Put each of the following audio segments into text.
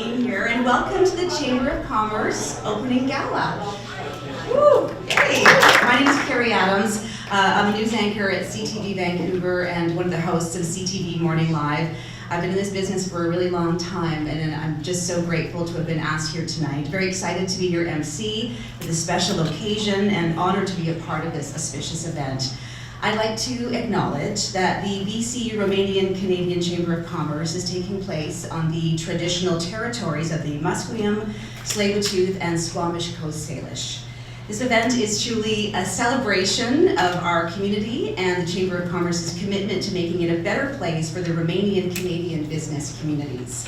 being here, and welcome to the Chamber of Commerce Opening Gala. Woo! Yay! My name is Carrie Adams. I'm a news anchor at CTV Vancouver and one of the hosts of CTV Morning Live. I've been in this business for a really long time, and I'm just so grateful to have been asked here tonight. Very excited to be your MC for this special occasion and honored to be a part of this auspicious event. I'd like to acknowledge that the BC Romanian Canadian Chamber of Commerce is taking place on the traditional territories of the Musqueam, Tsleil-Waututh, and Squamish Coast Salish. This event is truly a celebration of our community and the Chamber of Commerce's commitment to making it a better place for the Romanian Canadian business communities.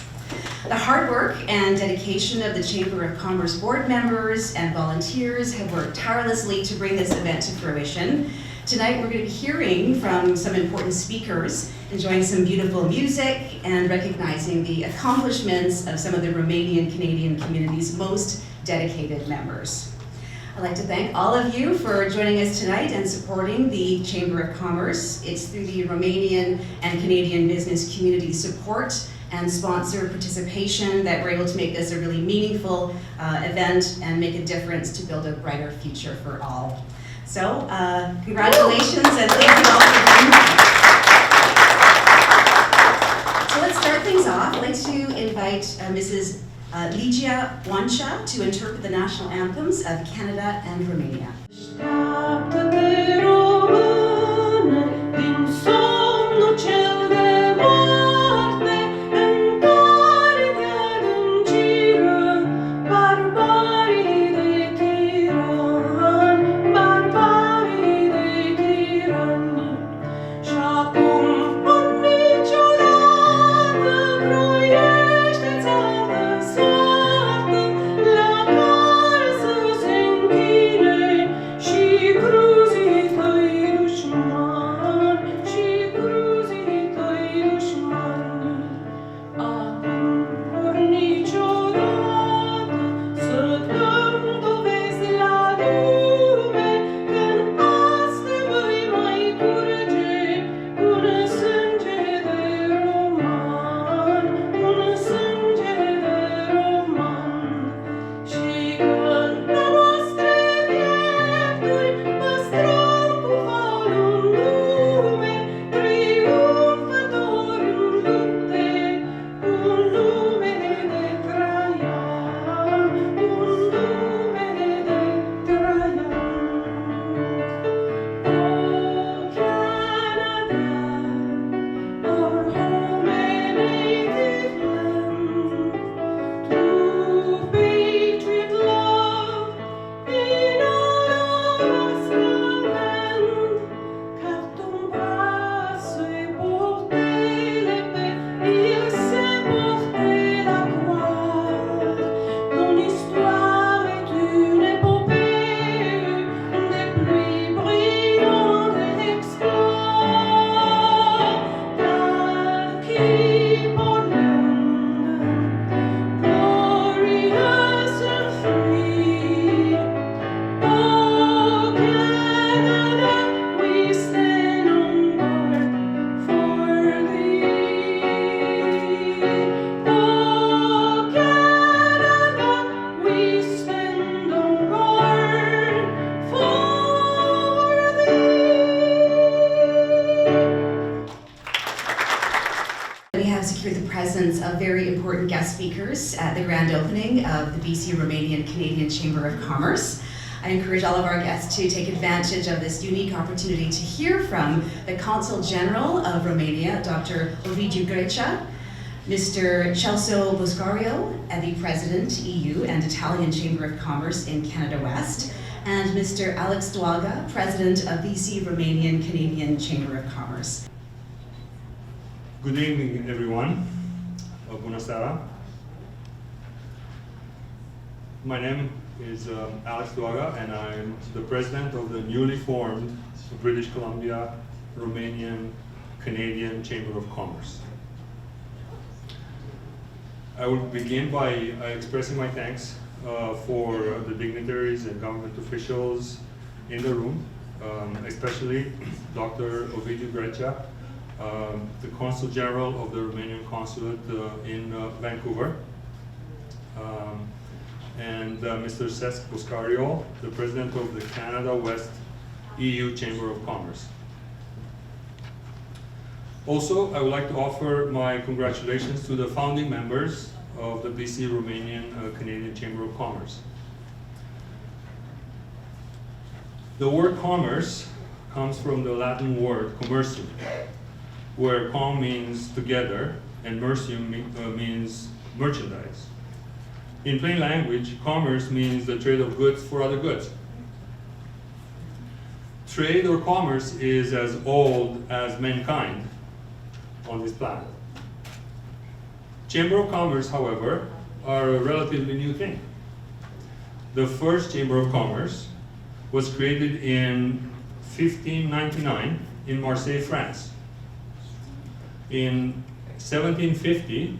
The hard work and dedication of the Chamber of Commerce board members and volunteers have worked tirelessly to bring this event to fruition. Tonight we're going to be hearing from some important speakers, enjoying some beautiful music, and recognizing the accomplishments of some of the Romanian Canadian community's most dedicated members. I'd like to thank all of you for joining us tonight and supporting the Chamber of Commerce. It's through the Romanian and Canadian business community support and sponsor participation that we're able to make this a really meaningful event and make a difference to build a brighter future for all. So, congratulations and thank you all for being here. So let's start things off. I'd like to invite Mrs. Ligia Oancea to interpret the national anthems of Canada and Romania. Of very important guest speakers at the grand opening of the BC Romanian Canadian Chamber of Commerce. I encourage all of our guests to take advantage of this unique opportunity to hear from the Consul General of Romania, Dr. Ovidiu Grecea, Mr. Celso Buscario, the President, EU and Italian Chamber of Commerce in Canada West, and Mr. Alex Doaga, President of BC Romanian Canadian Chamber of Commerce. Good evening, everyone. Bună seara. My name is Alex Doaga, and I'm the president of the newly formed British Columbia Romanian Canadian Chamber of Commerce. I will begin by expressing my thanks for the dignitaries and government officials in the room, especially Dr. Ovidiu Grecea, the Consul General of the Romanian Consulate in Vancouver, and Mr. Cesc Buscariol, the president of the Canada West EU Chamber of Commerce. Also, I would like to offer my congratulations to the founding members of the BC Romanian Canadian Chamber of Commerce. The word commerce comes from the Latin word commercium, where com means together and mercium means merchandise. In plain language, commerce means the trade of goods for other goods. Trade or commerce is as old as mankind on this planet. Chamber of Commerce, however, are a relatively new thing. The first Chamber of Commerce was created in 1599 in Marseille, France. In 1750,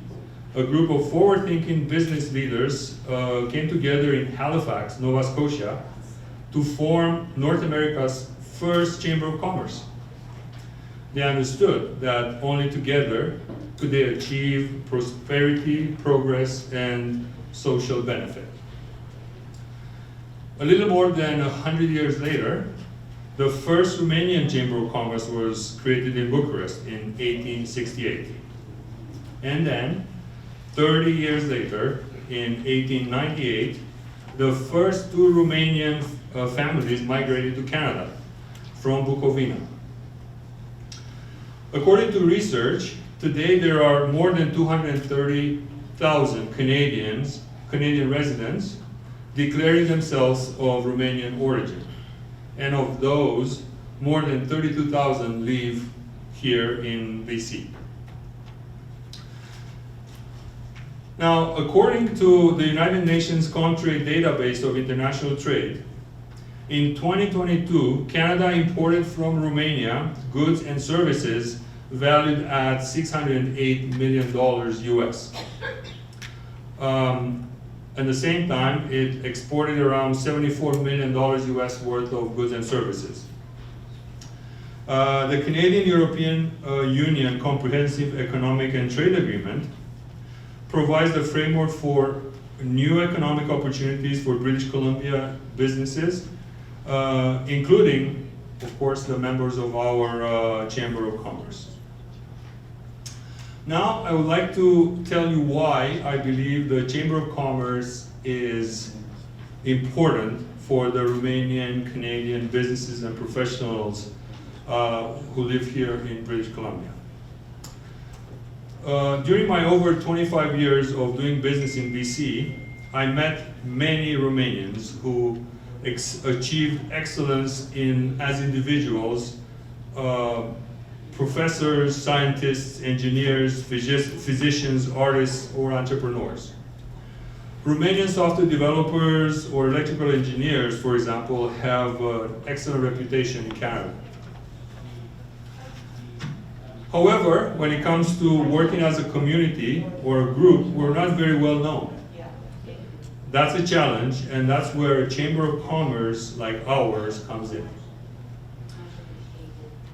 a group of forward-thinking business leaders came together in Halifax, Nova Scotia, to form North America's first Chamber of Commerce. They understood that only together could they achieve prosperity, progress, and social benefit. A little more than 100 years later, the first Romanian Chamber of Commerce was created in Bucharest in 1868. And then, 30 years later, in 1898, the first two Romanian families migrated to Canada from Bukovina. According to research, today there are more than 230,000 Canadian residents declaring themselves of Romanian origin. And of those, more than 32,000 live here in BC. Now, according to the United Nations Comtrade database of international trade, in 2022, Canada imported from Romania goods and services valued at $608 million US. At the same time, it exported around $74 million US worth of goods and services. The Canadian-European Union Comprehensive Economic and Trade Agreement provides the framework for new economic opportunities for British Columbia businesses, including, of course, the members of our Chamber of Commerce. Now, I would like to tell you why I believe the Chamber of Commerce is important for the Romanian, Canadian businesses and professionals who live here in British Columbia. During my over 25 years of doing business in BC, I met many Romanians who achieved excellence as individuals, professors, scientists, engineers, physicians, artists, or entrepreneurs. Romanian software developers or electrical engineers, for example, have an excellent reputation in Canada. However, when it comes to working as a community or a group, we're not very well known. That's a challenge, and that's where a Chamber of Commerce like ours comes in.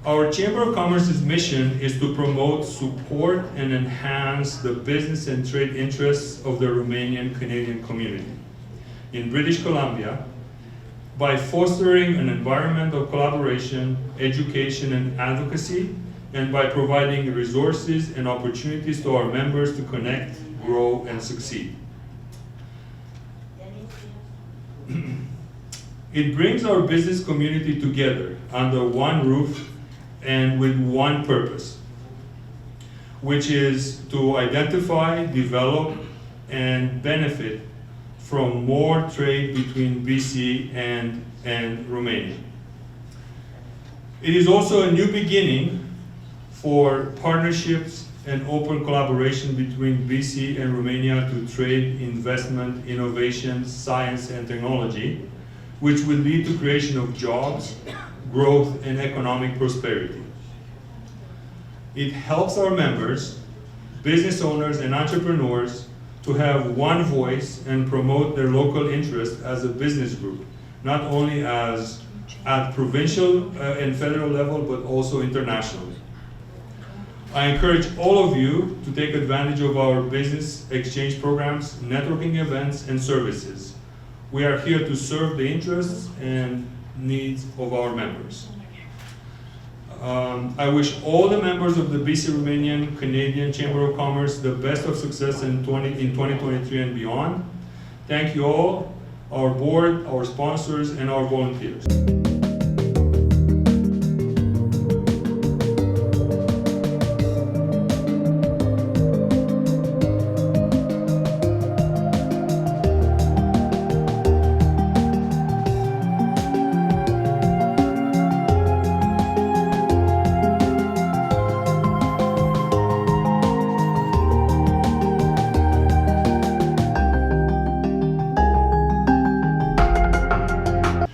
Our Chamber of Commerce's mission is to promote, support, and enhance the business and trade interests of the Romanian-Canadian community in British Columbia by fostering an environment of collaboration, education, and advocacy, and by providing resources and opportunities to our members to connect, grow, and succeed. It brings our business community together under one roof and with one purpose, which is to identify, develop, and benefit from more trade between BC and Romania. It is also a new beginning for partnerships and open collaboration between BC and Romania to trade, investment, innovation, science, and technology, which will lead to creation of jobs, growth, and economic prosperity. It helps our members, business owners, and entrepreneurs to have one voice and promote their local interest as a business group, not only at provincial and federal level, but also internationally. I encourage all of you to take advantage of our business exchange programs, networking events, and services. We are here to serve the interests and needs of our members. I wish all the members of the BC Romanian Canadian Chamber of Commerce the best of success in 2023 and beyond. Thank you all, our board, our sponsors, and our volunteers.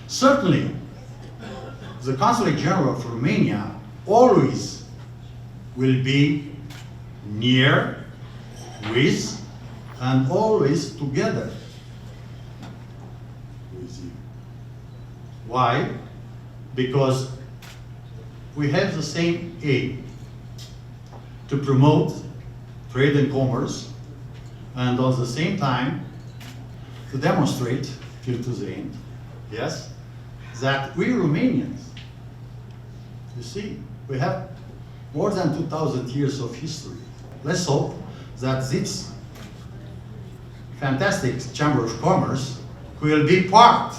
Certainly, the Consulate General of Romania always will be near, with, and always together with you. Why? Because we have the same aim, to promote trade and commerce, and at the same time to demonstrate till to the end, yes, that we Romanians, you see, we have more than 2,000 years of history. Let's hope that this fantastic Chamber of Commerce will be part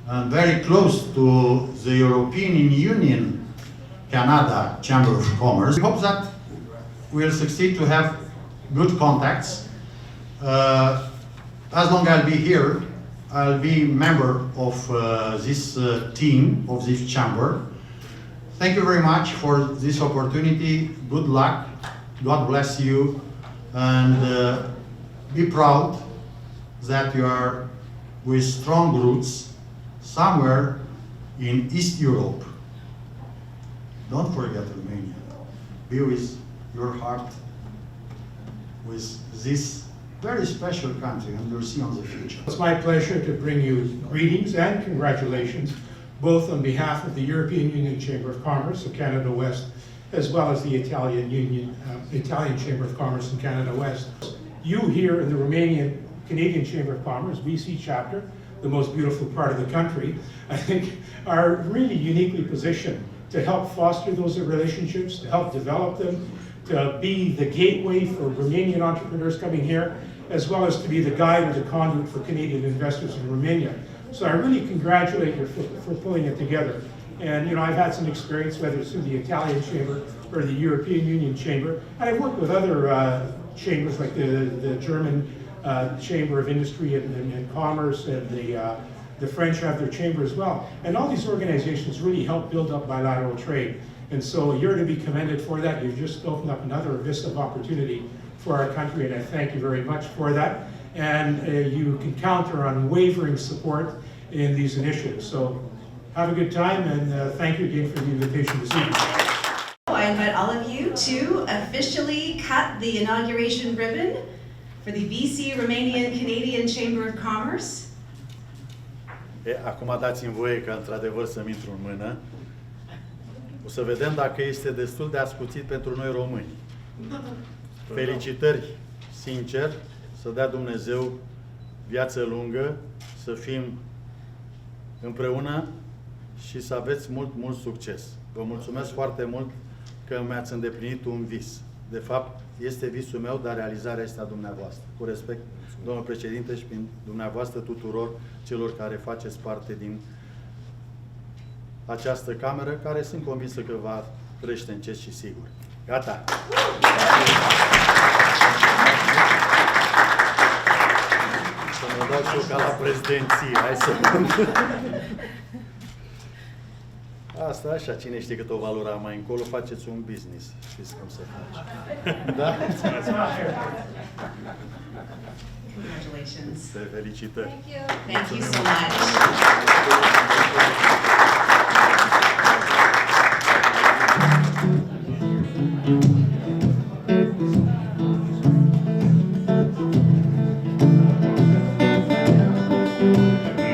and very close to the European Union Canada Chamber of Commerce. We hope that we'll succeed to have good contacts. As long as I'll be here, I'll be member of this team, of this chamber. Thank you very much for this opportunity. Good luck. God bless you. And be proud that you are with strong roots somewhere in East Europe. Don't forget Romania. Be with your heart with this very special country, and you'll see on the future. It's my pleasure to bring you greetings and congratulations, both on behalf of the European Union Chamber of Commerce of Canada West, as well as the Italian Chamber of Commerce in Canada West. You here in the Romanian Canadian Chamber of Commerce, BC chapter, the most beautiful part of the country, I think are really uniquely positioned to help foster those relationships, to help develop them, to be the gateway for Romanian entrepreneurs coming here, as well as to be the guide or the conduit for Canadian investors in Romania. So I really congratulate you for pulling it together. And you know, I've had some experience, whether it's through the Italian Chamber or the European Union Chamber, and I've worked with other chambers like the German Chamber of Industry and Commerce, and the French have their chamber as well. And all these organizations really help build up bilateral trade. And so you're to be commended for that. You've just opened up another vista of opportunity for our country, and I thank you very much for that. And you can count on unwavering support in these initiatives. So have a good time, and thank you again for the invitation this evening. I invite all of you to officially cut the inauguration ribbon for the BC Romanian Canadian Chamber of Commerce. Acum dați-mi voie ca într-adevăr să-mi intru în mână. O să vedem dacă este destul de ascuțit pentru noi români. Felicitări, sincer, să dea Dumnezeu viață lungă, să fim împreună și să aveți mult succes. Vă mulțumesc foarte mult că mi-ați îndeplinit un vis. De fapt, este visul meu, dar realizarea este a dumneavoastră. Cu respect, domnul președinte, și prin dumneavoastră tuturor celor care faceți parte din această cameră, care sunt convinsă că va crește încet și sigur. Gata! Să mă dau și eu ca la prezidenție. Hai să... Asta așa, cine știe cât o valora mai încolo, faceți un business. Știți cum se face. Da? Congratulations. Felicitări. Thank you so much.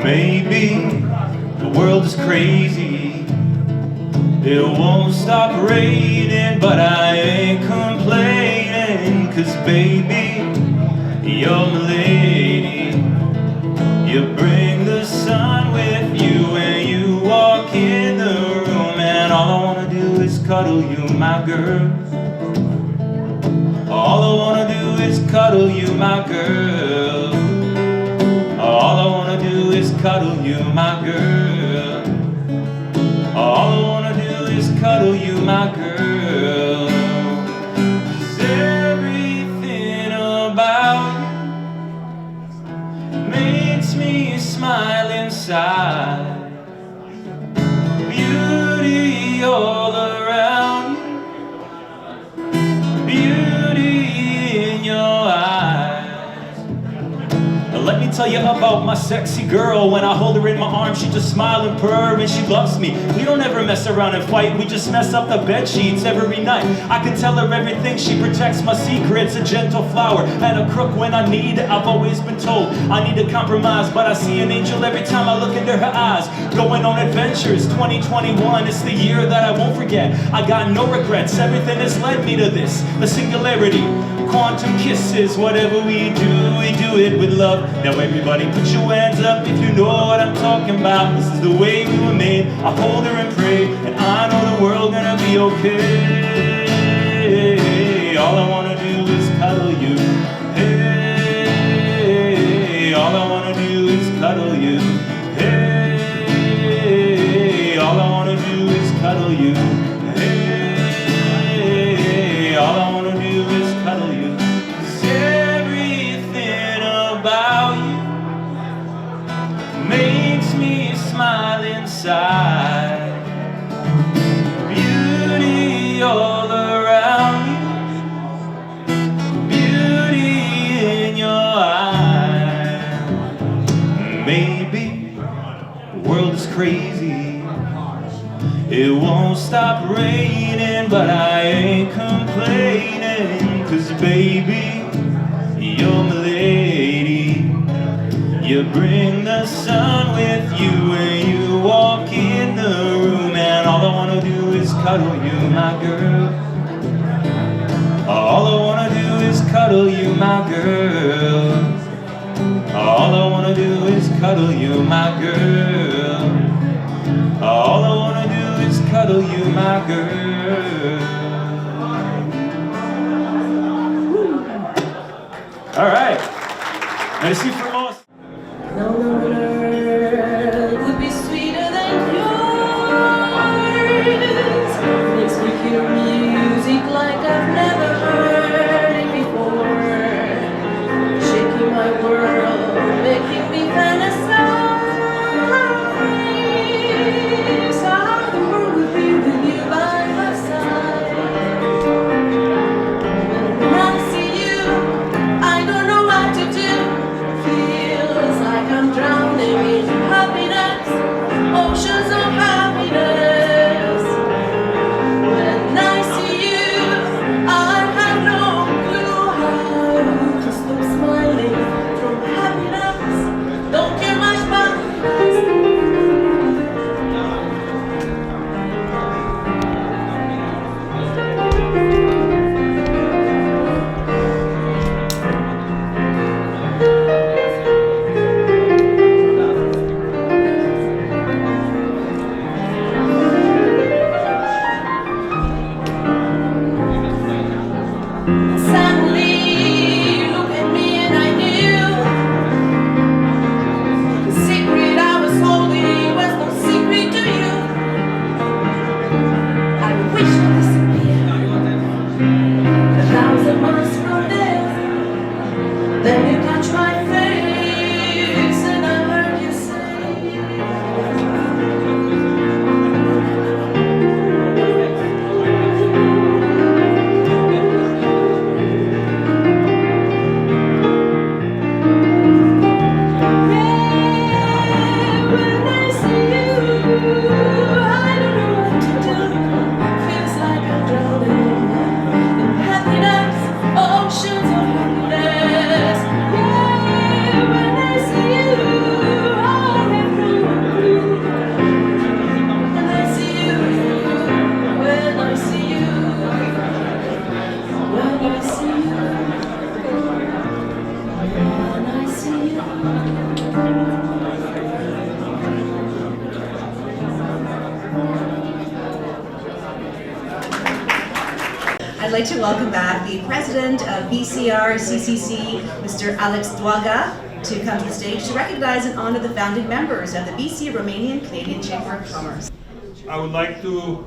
Maybe the world is crazy, It won't stop raining, but I ain't complaining, 'cause baby, you're my lady. You bring the sun with you when you walk in the room, and all I wanna do is cuddle you, my girl. All I wanna do is cuddle you, my girl. All I wanna do is cuddle you, my girl. All I wanna do is cuddle you, my girl. 'Cause everything about you makes me smile inside. Beauty all around you, beauty in your eyes. Let me tell you about my sexy girl. When I hold her in my arms, she just smile and purr, and she loves me. We don't ever mess around and fight, we just mess up the bed sheets every night. I can tell her everything, she protects my secrets. A gentle flower and a crook when I need it. I've always been told I need to compromise, but I see an angel every time I look into her eyes. Going on adventures, 2021, it's the year that I won't forget. I got no regrets, everything has led me to this. The singularity, quantum kisses, whatever we do it with love. Now everybody put your hands up if you know what I'm talking about. This is the way we were made. I hold her and pray, and I know the world gonna be okay. All I wanna do is cuddle you. Hey, all I wanna do is cuddle you. Hey, all I wanna do is cuddle you. Hey, all I wanna do is cuddle you. 'Cause everything about you makes me smile inside. Beauty all around you, beauty in your eyes. Maybe the world is crazy, it won't stop raining, but I ain't complaining, 'cause baby, you're my lady. You bring the sun with you when you walk in the room, and all I wanna do is cuddle you, my girl. All I wanna do is cuddle you, my girl. All I wanna do is cuddle you, my girl. All I wanna do is cuddle you, my girl. All right. Merci for most. No one on earth would be sweeter than yours. Makes me hear music like I've never heard it before. Shaking my world, making me fantasize how the world would be with you by my side. When I see you, I don't know what to do. Feel like to welcome back the president of BCR-CCC, Mr. Alex Dwaga, to come to the stage to recognize and honor the founding members of the BC Romanian Canadian Chamber of Commerce. I would like to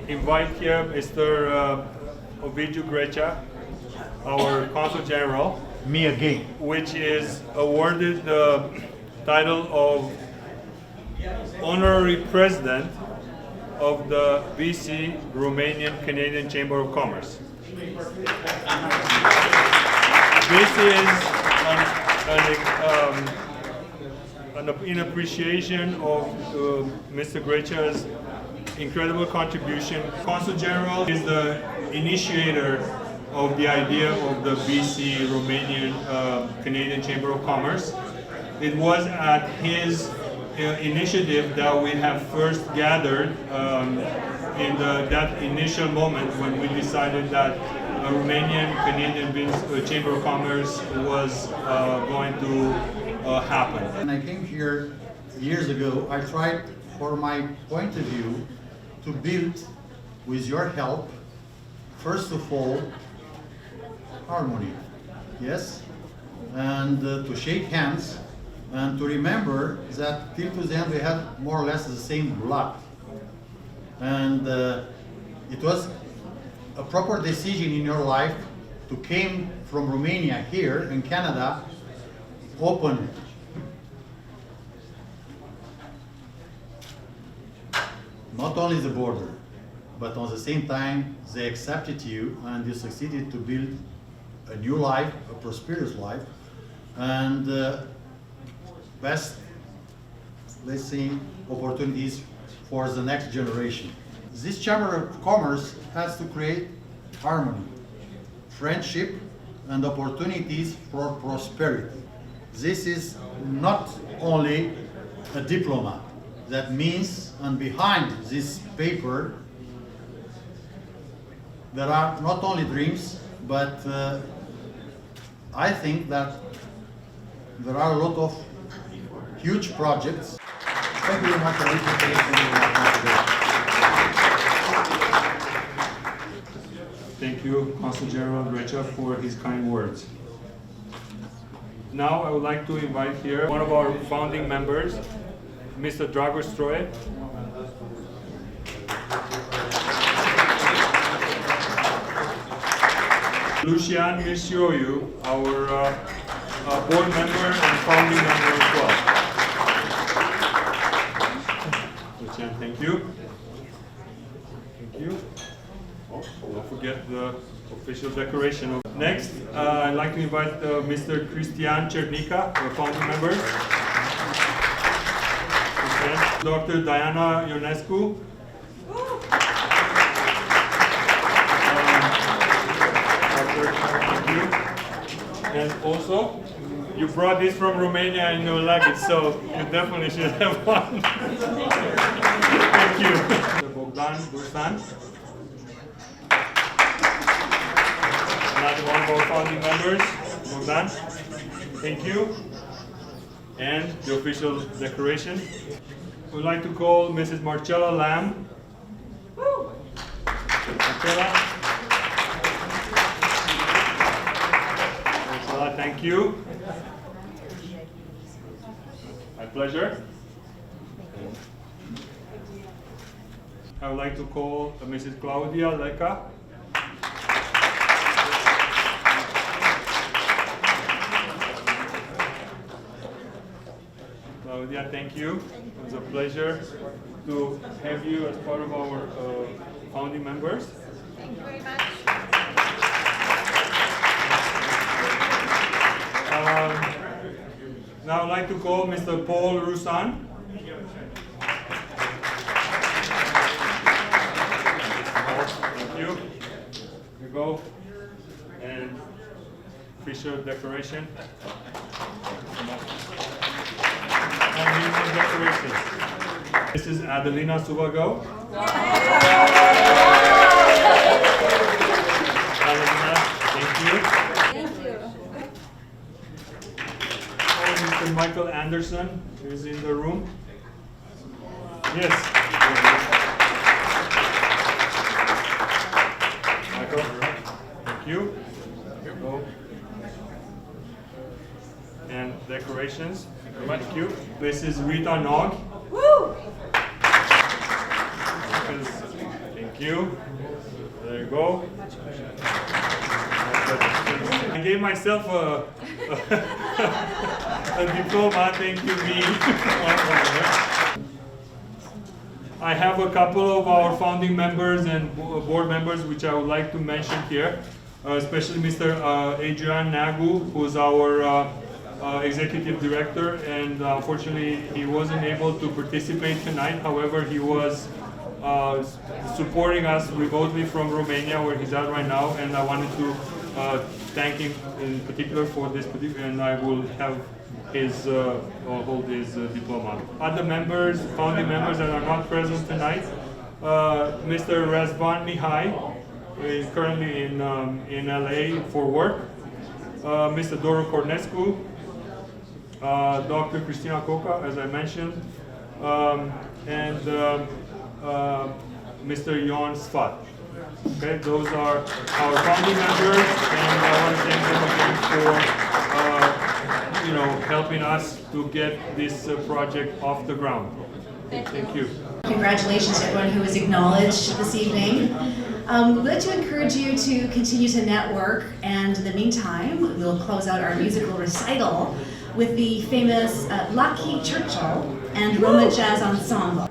invite here Mr. Ovidiu Grecea, our Consul General, Me again. which is awarded the title of Honorary President of the BC Romanian Canadian Chamber of Commerce. This is in appreciation of Mr. Grecea's incredible contribution. Consul General is the initiator of the idea of the BC Romanian Canadian Chamber of Commerce. It was at his initiative that we have first gathered in that initial moment when we decided that a Romanian Canadian Chamber of Commerce was going to happen. When I came here years ago, I tried, for my point of view, to build, with your help, first of all, harmony, yes, and to shake hands, and to remember that till to the end we had more or less the same blood. And it was a proper decision in your life to came from Romania here in Canada, open not only the border, but at the same time they accepted you and you succeeded to build a new life, a prosperous life, and best, let's say, opportunities for the next generation. This Chamber of Commerce has to create harmony, friendship, and opportunities for prosperity. This is not only a diploma. That means, and behind this paper, there are not only dreams, but I think that there are a lot of huge projects. Thank you very much for listening. Thank you, Consul General Grecea, for his kind words. Now I would like to invite here one of our founding members, Mr. Dragoș Stroie. Lucian Mișioiu, our board member and founding member as well. Lucian, thank you. Thank you. Oh, don't forget the official decoration. Next, I'd like to invite Mr. Cristian Cernica, our founding member. Dr. Diana Ionescu. Thank you. And also, you brought this from Romania and you like it, so you definitely should have one. Thank you. Bogdan Bursan. Another one of our founding members, Bogdan. Thank you. And the official decoration. We'd like to call Mrs. Marcella Lamb. Marcella. Marcella, thank you. My pleasure. I would like to call Mrs. Claudia Leca. Claudia, thank you. It was a pleasure to have you as part of our founding members. Thank you very much. Now I'd like to call Mr. Paul Roussan. Thank you. Here you go. And official decoration. And music decorations. This is Adelina Subago. Adelina, thank you. Thank you. And Mr. Michael Anderson is in the room. Yes. Thank you. Here you go. And decorations. Thank you. This is Rita Nog. Woo! Thank you. There you go. I gave myself a diploma. Thank you, me. I have a couple of our founding members and board members which I would like to mention here, especially Mr. Adrian Nagu, who's our executive director, and unfortunately he wasn't able to participate tonight. However, he was supporting us remotely from Romania, where he's at right now, and I wanted to thank him in particular for this, and I will have his hold his diploma. Other members, founding members that are not present tonight, Mr. Razvan Mihai is currently in LA for work. Mr. Doru Cornescu, Dr. Cristina Coca, as I mentioned, and Mr. Ion Sfat. Okay, those are our founding members, and I want to thank them again for helping us to get this project off the ground. Thank you. Congratulations to everyone who was acknowledged this evening. We'd like to encourage you to continue to network, and in the meantime, we'll close out our musical recital with the famous Lucky Churchill and Roma Jazz Ensemble.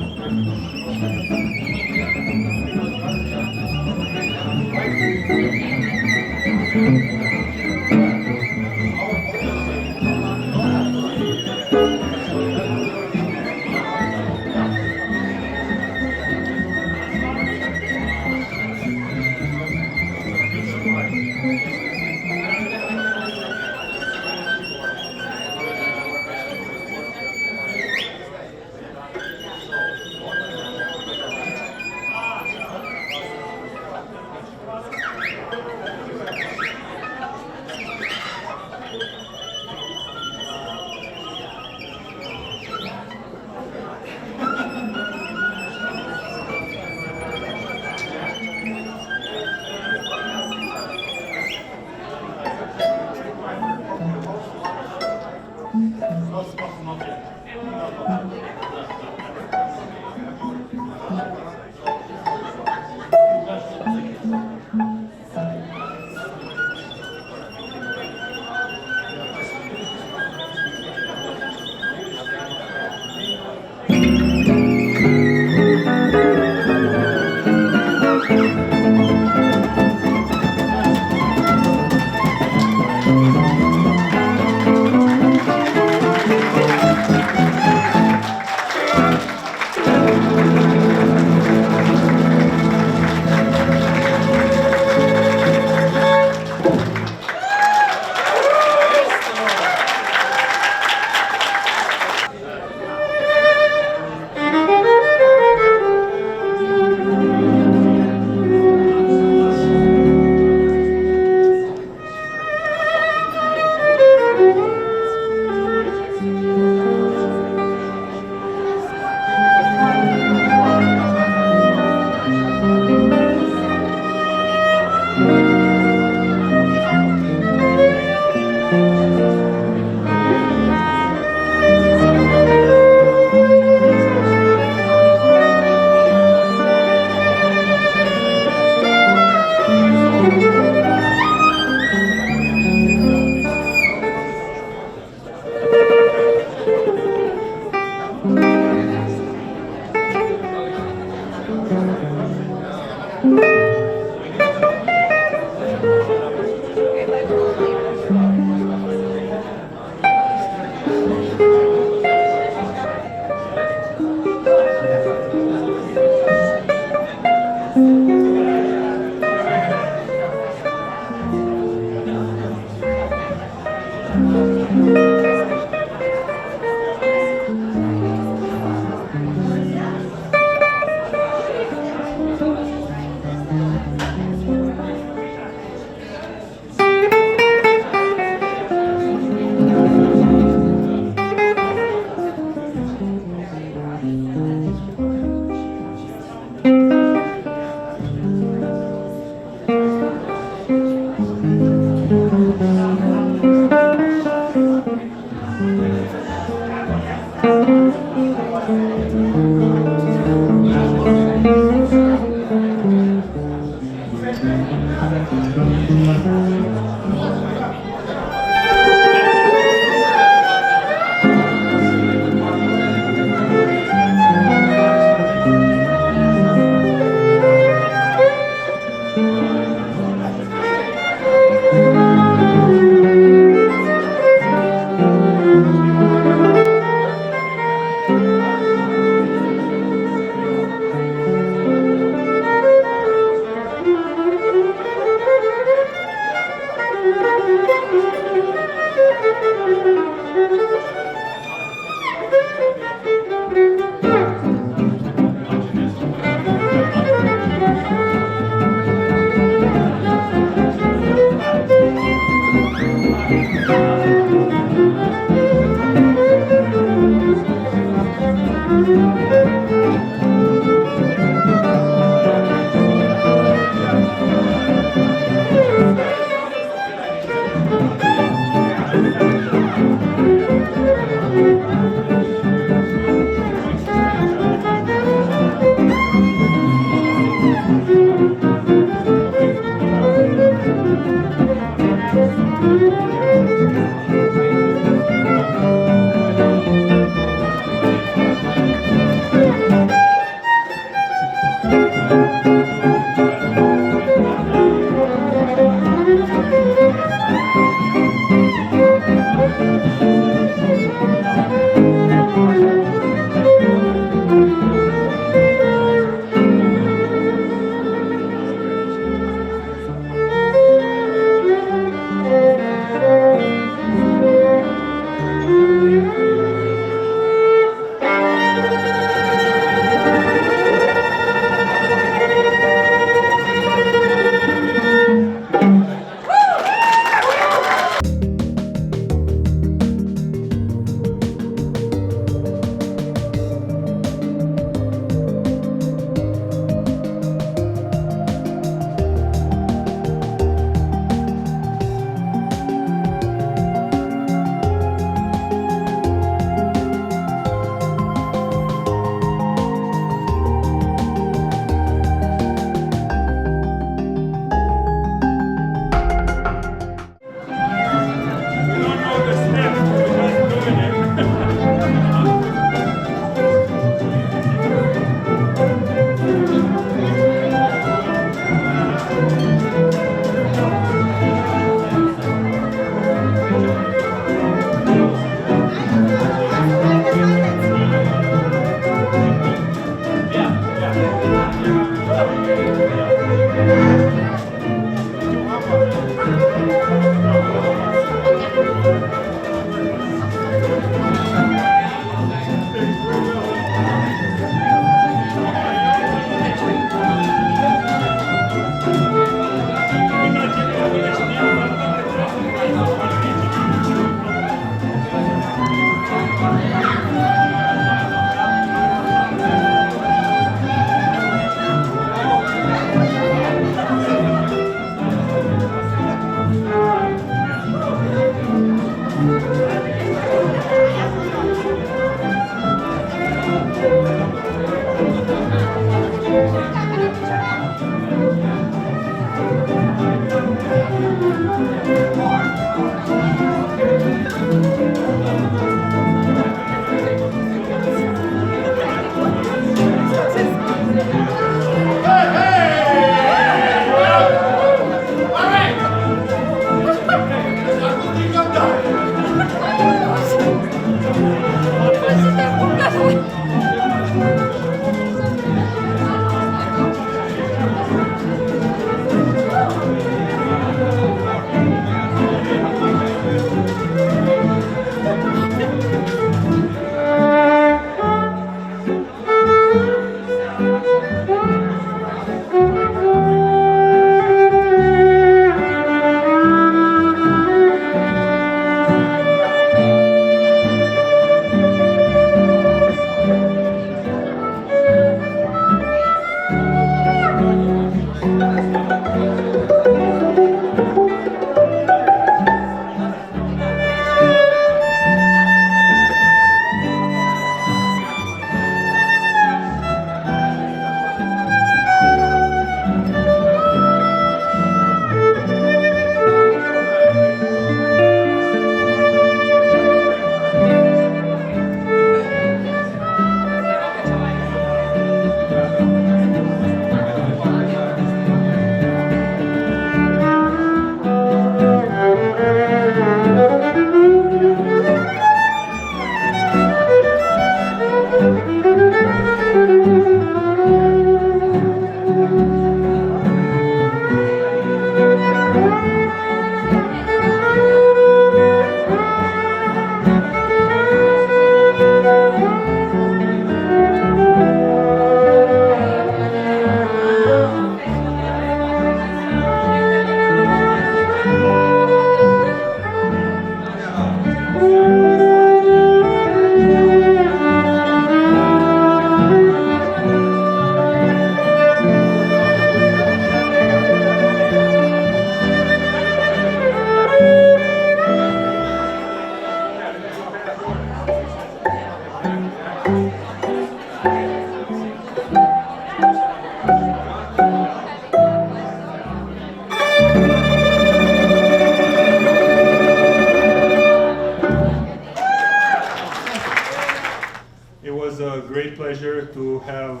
It was a great pleasure to have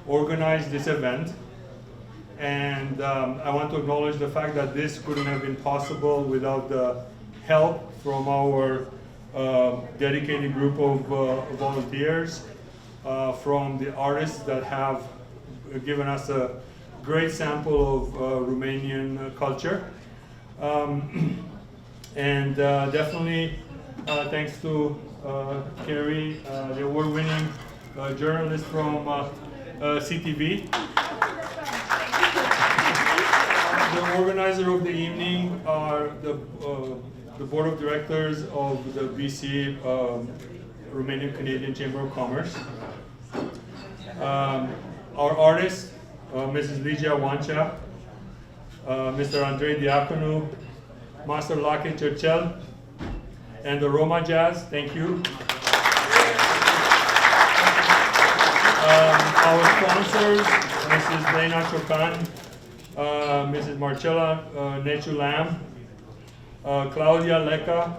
organized this event. And I want to acknowledge the fact that this couldn't have been possible without the help from our dedicated group of volunteers, from the artists that have given us a great sample of Romanian culture. And definitely thanks to Carrie, the award-winning journalist from CTV. The organizer of the evening are the board of directors of the BC Romanian Canadian Chamber of Commerce. Our artists, Mrs. Ligia Wancea, Mr. Andrei Diaconu, Master Lache Cercel, and the Roma Jazz, thank you. Our sponsors, Mrs. Lena Chocan, Mrs. Marcela Nechu-Lam, Claudia Leca,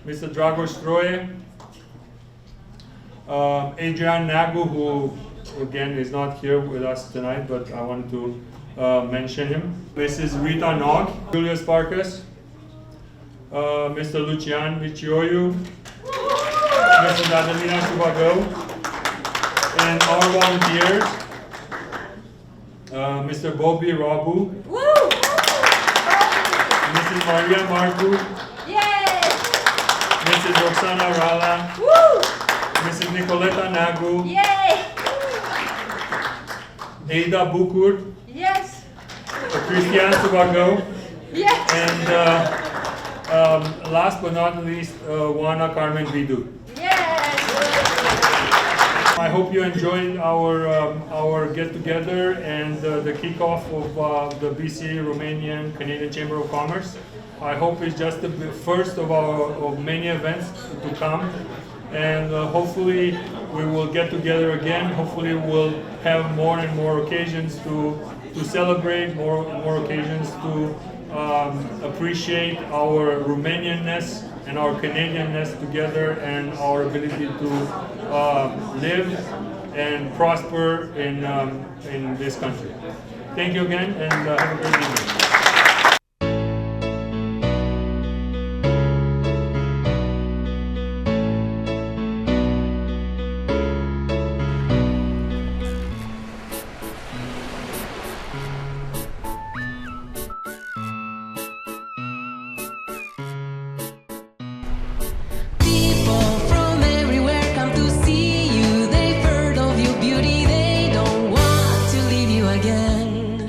Mr. Dragos Stroye, Adrian Nagu, who again is not here with us tonight, but I wanted to mention him. Mrs. Rita Nog, Julius Farkas, Mr. Lucian Vicioiu, Mrs. Adelina Subago, and our volunteers, Mr. Bobby Rabu, Woo! Mrs. Maria Marcu, Yay! Mrs. Roxana Rala, Woo! Mrs. Nicoleta Nagu, Yay! Ada Bukur, Yes! Christian Subago, Yes! and last but not least, Juana Carmen Vidu. Yes! I hope you enjoyed our get-together and the kickoff of the BC Romanian Canadian Chamber of Commerce. I hope it's just the first of many events to come, and hopefully we will get together again. Hopefully we'll have more and more occasions to celebrate, more occasions to appreciate our Romanianness and our Canadianness together, and our ability to live and prosper in this country. Thank you again, and have a great evening. People from everywhere come to see you. They've heard of your beauty. They don't want to leave you again.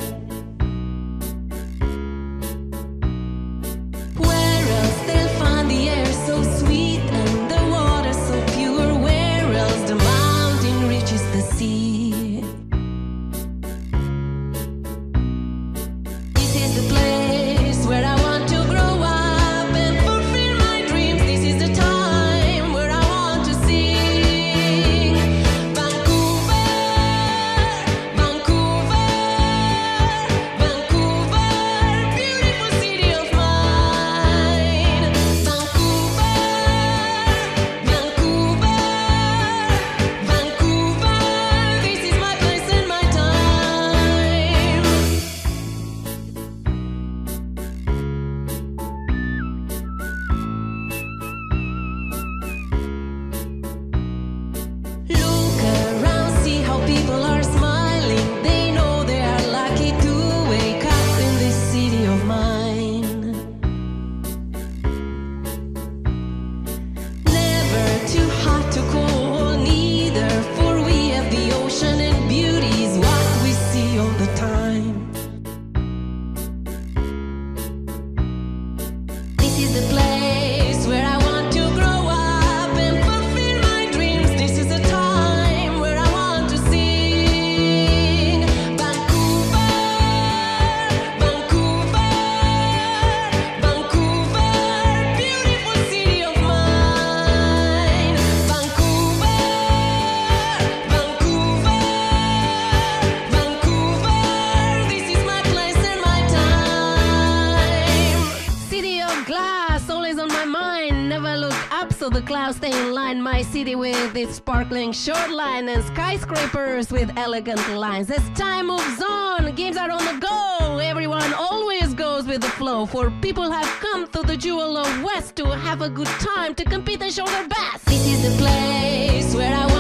so the clouds stay in line. My city with its sparkling shoreline and skyscrapers with elegant lines. As time moves on, games are on the go. Everyone always goes with the flow, for people have come to the Jewel of West to have a good time, to compete and show their best. This is the place where I